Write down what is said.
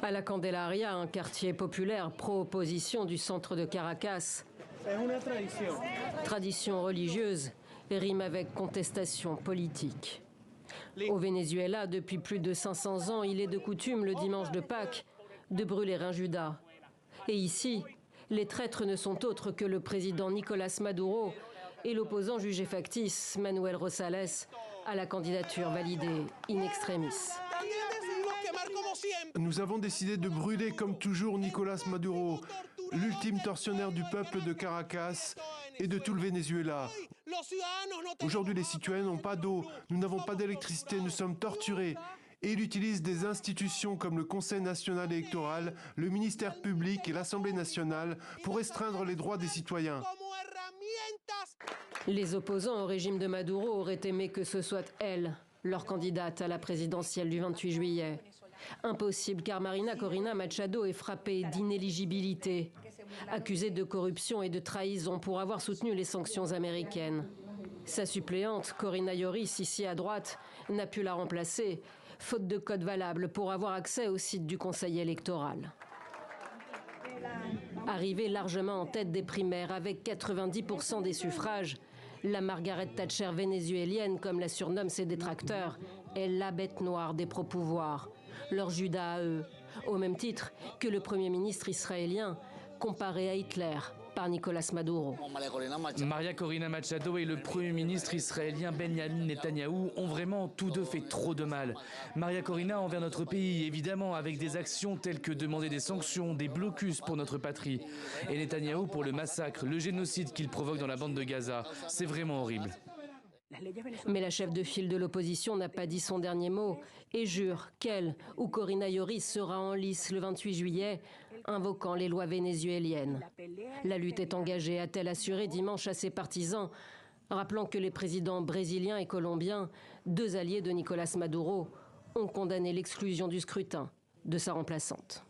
À la Candelaria, un quartier populaire pro-opposition du centre de Caracas. Tradition religieuse rime avec contestation politique. Au Venezuela, depuis plus de 500 ans, il est de coutume le dimanche de Pâques de brûler un Judas. Et ici, les traîtres ne sont autres que le président Nicolás Maduro et l'opposant jugé factice Manuel Rosales à la candidature validée in extremis. Nous avons décidé de brûler comme toujours Nicolás Maduro, l'ultime tortionnaire du peuple de Caracas et de tout le Venezuela. Aujourd'hui, les citoyens n'ont pas d'eau, nous n'avons pas d'électricité, nous sommes torturés. Et il utilise des institutions comme le Conseil national électoral, le ministère public et l'Assemblée nationale pour restreindre les droits des citoyens. Les opposants au régime de Maduro auraient aimé que ce soit elle, leur candidate à la présidentielle du 28 juillet. Impossible car Marina Corina Machado est frappée d'inéligibilité, accusée de corruption et de trahison pour avoir soutenu les sanctions américaines. Sa suppléante, Corina Yoris, ici à droite, n'a pu la remplacer, faute de code valable pour avoir accès au site du Conseil électoral. Arrivée largement en tête des primaires avec 90% des suffrages, la Margaret Thatcher vénézuélienne, comme la surnomment ses détracteurs, est la bête noire des pro-pouvoirs, leur Judas à eux, au même titre que le Premier ministre israélien, comparé à Hitler par Nicolás Maduro. Maria Corina Machado et le Premier ministre israélien Benjamin Netanyahou ont vraiment tous deux fait trop de mal. Maria Corina envers notre pays, évidemment, avec des actions telles que demander des sanctions, des blocus pour notre patrie. Et Netanyahou pour le massacre, le génocide qu'il provoque dans la bande de Gaza. C'est vraiment horrible. Mais la chef de file de l'opposition n'a pas dit son dernier mot et jure qu'elle ou Corina Yoris sera en lice le 28 juillet, invoquant les lois vénézuéliennes. La lutte est engagée, a-t-elle assuré dimanche à ses partisans, rappelant que les présidents brésiliens et colombiens, deux alliés de Nicolás Maduro, ont condamné l'exclusion du scrutin de sa remplaçante.